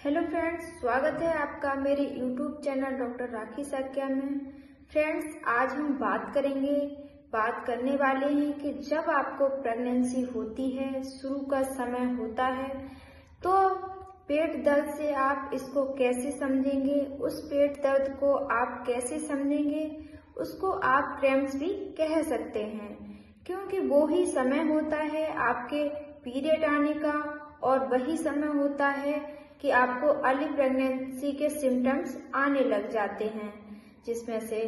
Hello friends, स्वागत है आपका मेरे यूट्यूब चैनल डॉक्टर राखी साक्या में। फ्रेंड्स, आज हम बात करने वाले हैं कि जब आपको प्रेगनेंसी होती है, शुरू का समय होता है, तो पेट दर्द से आप इसको कैसे समझेंगे, उस पेट दर्द को आप कैसे समझेंगे, उसको आप क्रैम्प्स भी कह सकते हैं, क्योंकि वो ही समय होता है आपके पीरियड आने का और वही समय होता है कि आपको अर्ली प्रेगनेंसी के सिम्टम्स आने लग जाते हैं, जिसमें से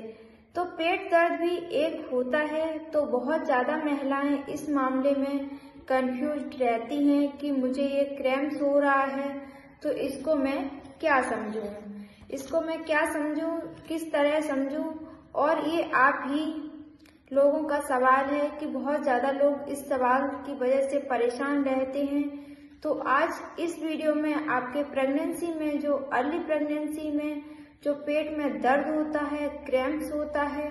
तो पेट दर्द भी एक होता है। तो बहुत ज़्यादा महिलाएं इस मामले में कंफ्यूज रहती हैं कि मुझे ये क्रैम्प्स हो रहा है, तो इसको मैं क्या समझूं, किस तरह समझूं। और ये आप ही लोगों का सवाल है कि बहुत ज़्यादा लोग इस सवाल की वजह से परेशान रहते हैं। तो आज इस वीडियो में आपके प्रेगनेंसी में, जो अर्ली प्रेगनेंसी में जो पेट में दर्द होता है, क्रैम्प्स होता है,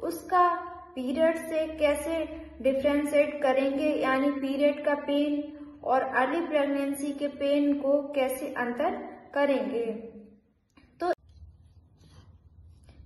उसका पीरियड से कैसे डिफ्रेंशिएट करेंगे, यानी पीरियड का पेन और अर्ली प्रेगनेंसी के पेन को कैसे अंतर करेंगे। तो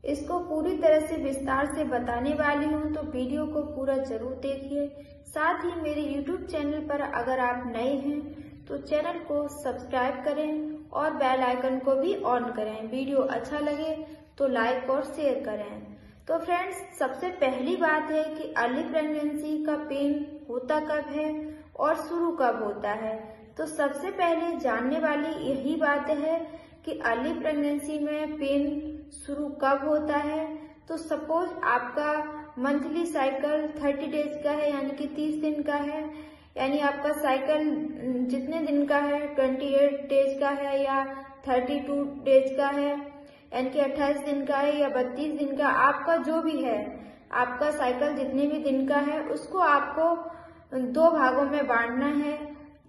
इसको पूरी तरह से विस्तार से बताने वाली हूँ, तो वीडियो को पूरा जरूर देखिए। साथ ही मेरे YouTube चैनल पर अगर आप नए हैं तो चैनल को सब्सक्राइब करें और बेल आइकन को भी ऑन करें। वीडियो अच्छा लगे तो लाइक और शेयर करें। तो फ्रेंड्स, सबसे पहली बात है कि अर्ली प्रेगनेंसी का पेन होता कब है और शुरू कब होता है। तो सबसे पहले जानने वाली यही बात है कि अर्ली प्रेगनेंसी में पेन शुरू कब होता है। तो सपोज आपका मंथली साइकिल 30 डेज का है, यानी कि 30 दिन का है, यानी आपका साइकिल जितने दिन का है, 28 डेज का है या 32 डेज का है, यानी कि 28 दिन का है या 32 दिन का, आपका जो भी है, आपका साइकिल जितने भी दिन का है, उसको आपको 2 भागों में बांटना है।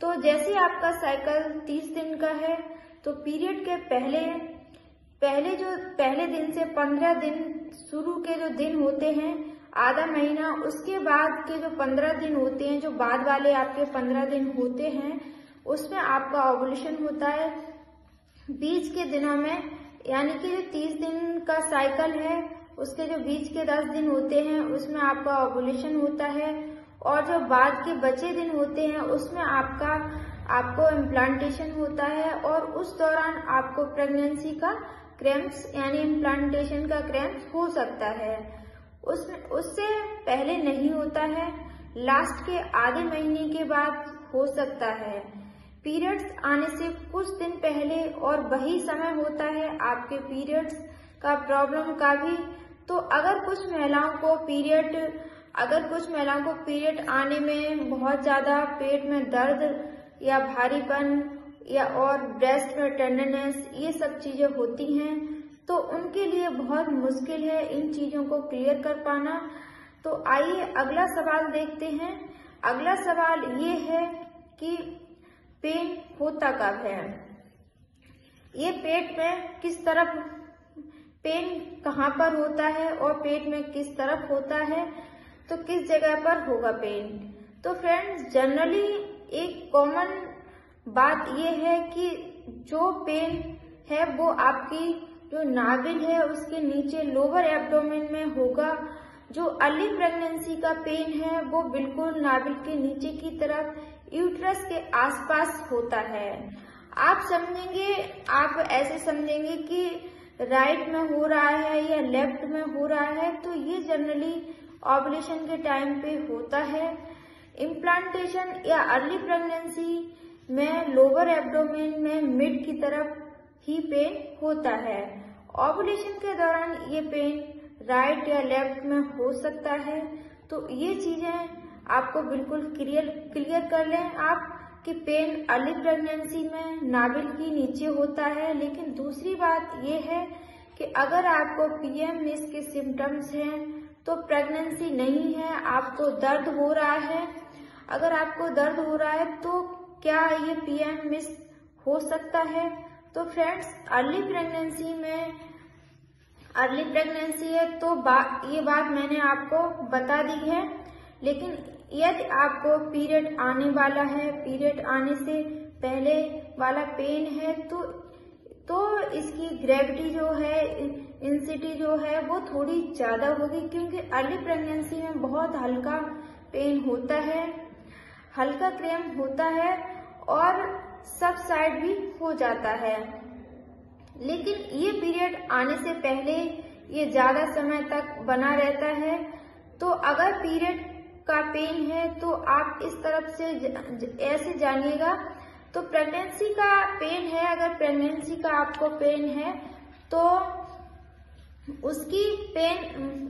तो जैसे आपका साइकिल 30 दिन का है, तो पीरियड के पहले दिन से 15 दिन शुरू के जो दिन होते हैं, आधा महीना, उसके बाद के जो 15 दिन होते हैं, जो बाद वाले आपके 15 दिन होते हैं, उसमें आपका ओव्यूलेशन होता है। बीच के दिनों में, यानी कि जो 30 दिन का साइकिल है, उसके जो बीच के 10 दिन होते हैं, उसमें आपका ओव्यूलेशन होता है। और जो बाद के बचे दिन होते हैं, उसमें आपको इम्प्लांटेशन होता है। और उस दौरान आपको प्रेगनेंसी का क्रैम्प्स, यानी इम्प्लांटेशन का क्रैम्प्स हो सकता है। उससे पहले नहीं होता है, लास्ट के आधे महीने के बाद हो सकता है। पीरियड्स आने से कुछ दिन पहले, और वही समय होता है आपके पीरियड्स का प्रॉब्लम का भी। तो अगर कुछ महिलाओं को पीरियड आने में बहुत ज्यादा पेट में दर्द या भारीपन या और ब्रेस्ट में टेंडरनेस, ये सब चीजें होती हैं, तो उनके लिए बहुत मुश्किल है इन चीजों को क्लियर कर पाना। तो आइए अगला सवाल देखते हैं। अगला सवाल ये है कि पेन होता कब है, ये पेट में किस तरफ, पेन कहाँ पर होता है और पेट में किस तरफ होता है, तो किस जगह पर होगा पेन। तो फ्रेंड्स, जनरली एक कॉमन बात ये है कि जो पेन है वो आपकी जो नाभिल है उसके नीचे लोअर एब्डोमेन में होगा। जो अर्ली प्रेगनेंसी का पेन है वो बिल्कुल नाभिल के नीचे की तरफ यूट्रस के आसपास होता है। आप ऐसे समझेंगे कि राइट में हो रहा है या लेफ्ट में हो रहा है, तो ये जनरली ओव्यूलेशन के टाइम पे होता है। इम्प्लांटेशन या अर्ली प्रेगनेंसी में लोअर एब्डोमेन में मिड की तरफ ही पेन होता है। ओव्यूलेशन के दौरान ये पेन राइट या लेफ्ट में हो सकता है। तो ये चीजें आपको बिल्कुल क्लियर कर लें आप कि पेन अर्ली प्रेगनेंसी में नाभिल ही नीचे होता है। लेकिन दूसरी बात ये है कि अगर आपको PMS के सिम्टम्स हैं तो प्रेगनेंसी नहीं है, आपको दर्द हो रहा है। अगर आपको दर्द हो रहा है तो क्या ये PMS हो सकता है। तो फ्रेंड्स, अर्ली प्रेगनेंसी है तो ये बात मैंने आपको बता दी है। लेकिन यदि आपको पीरियड आने वाला है, पीरियड आने से पहले वाला पेन है, तो तो इसकी ग्रेविटी जो है, इंटेंसिटी जो है वो थोड़ी ज्यादा होगी, क्योंकि अर्ली प्रेगनेंसी में बहुत हल्का पेन होता है, हल्का क्रैम्प होता है और सबसाइड भी हो जाता है। लेकिन ये पीरियड आने से पहले ये ज्यादा समय तक बना रहता है। तो अगर पीरियड का पेन है तो आप इस तरफ से ऐसे जानिएगा, तो प्रेगनेंसी का पेन है, अगर प्रेगनेंसी का आपको पेन है तो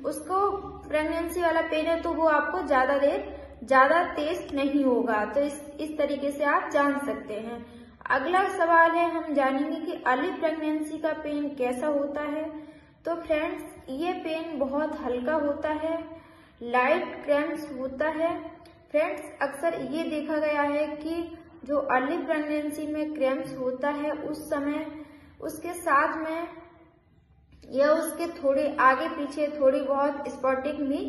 उसको प्रेगनेंसी वाला पेन है तो वो आपको ज्यादा तेज नहीं होगा। तो इस तरीके से आप जान सकते हैं। अगला सवाल है, हम जानेंगे कि अर्ली प्रेगनेंसी का पेन कैसा होता है। तो फ्रेंड्स, ये पेन बहुत हल्का होता है, लाइट क्रैम्प्स होता है। फ्रेंड्स, अक्सर ये देखा गया है कि जो अर्ली प्रेगनेंसी में क्रैम्प्स होता है उस समय उसके साथ में या उसके थोड़े आगे पीछे थोड़ी बहुत स्पॉटिंग भी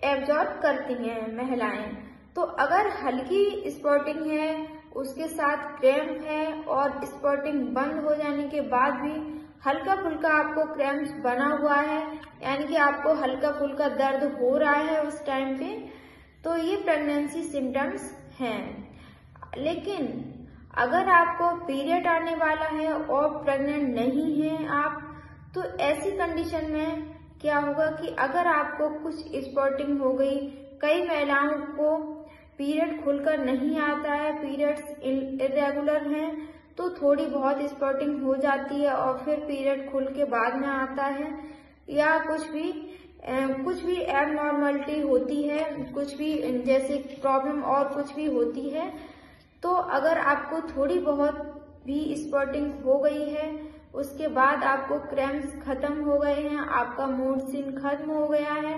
एब्जॉर्ब करती हैं महिलाएं। तो अगर हल्की स्पॉटिंग है, उसके साथ क्रैम्प है और स्पॉटिंग बंद हो जाने के बाद भी हल्का फुल्का आपको क्रैम्प बना हुआ है, यानी कि आपको हल्का फुल्का दर्द हो रहा है उस टाइम पे, तो ये प्रेगनेंसी सिम्टम्स हैं। लेकिन अगर आपको पीरियड आने वाला है और प्रेग्नेंट नहीं है आप, तो ऐसी कंडीशन में क्या होगा कि अगर आपको कुछ स्पॉटिंग हो गई, कई महिलाओं को पीरियड खुलकर नहीं आता है, पीरियड्स इरेगुलर हैं, तो थोड़ी बहुत स्पॉटिंग हो जाती है और फिर पीरियड खुल के बाद में आता है, या कुछ भी एबनॉर्मलिटी होती है, कुछ भी जैसे प्रॉब्लम और कुछ भी होती है। तो अगर आपको थोड़ी बहुत भी स्पॉटिंग हो गई है, उसके बाद आपको क्रैम्प्स खत्म हो गए हैं, आपका मूड स्विंग खत्म हो गया है,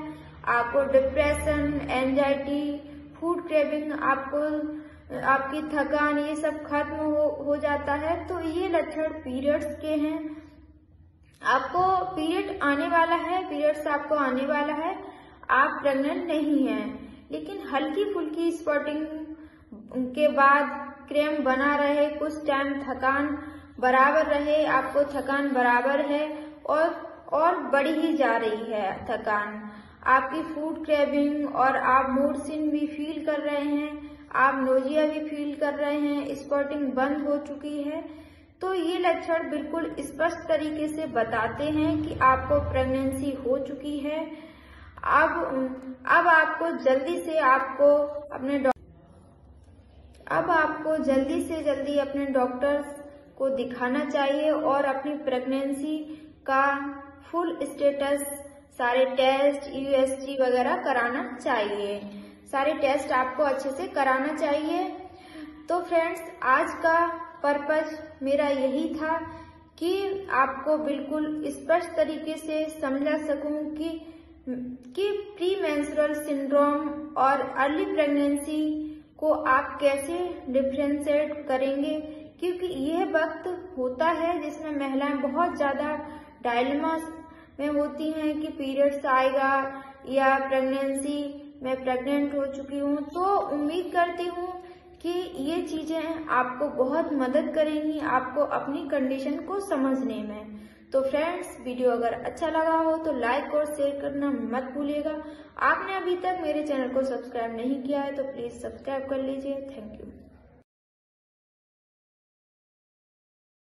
आपको डिप्रेशन, एंजाइटी, फूड क्रेविंग, आपकी थकान, ये सब खत्म हो जाता है, तो ये लक्षण पीरियड्स के हैं। आपको पीरियड आने वाला है, पीरियड्स आपको आने वाला है, आप प्रेग्नेंट नहीं हैं, लेकिन हल्की फुल्की स्पॉटिंग के बाद क्रैम्प बना रहे, कुछ टाइम थकान बराबर रहे, आपको थकान बराबर है और बढ़ी ही जा रही है थकान, आपकी फूड क्रेविंग और आप मूड स्विंग भी फील कर रहे हैं, आप नोजिया भी फील कर रहे हैं, स्पॉटिंग बंद हो चुकी है, तो ये लक्षण बिल्कुल स्पष्ट तरीके से बताते हैं कि आपको प्रेगनेंसी हो चुकी है। अब आपको जल्दी से जल्दी अपने डॉक्टर्स को दिखाना चाहिए और अपनी प्रेगनेंसी का फुल स्टेटस, सारे टेस्ट, USG वगैरह कराना चाहिए। सारे टेस्ट आपको अच्छे से कराना चाहिए। तो फ्रेंड्स, आज का पर्पज मेरा यही था कि आपको बिल्कुल स्पष्ट तरीके से समझा सकूं कि प्री मेंस्ट्रुअल सिंड्रोम और अर्ली प्रेगनेंसी को आप कैसे डिफरेंशिएट करेंगे, क्योंकि यह वक्त होता है जिसमें महिलाएं बहुत ज्यादा डायलेमा में होती हैं कि पीरियड्स आएगा या प्रेगनेंसी मैं प्रेग्नेंट हो चुकी हूँ। तो उम्मीद करती हूँ कि ये चीजें आपको बहुत मदद करेंगी आपको अपनी कंडीशन को समझने में। तो फ्रेंड्स, वीडियो अगर अच्छा लगा हो तो लाइक और शेयर करना मत भूलिएगा। आपने अभी तक मेरे चैनल को सब्सक्राइब नहीं किया है तो प्लीज सब्सक्राइब कर लीजिए। Thank you.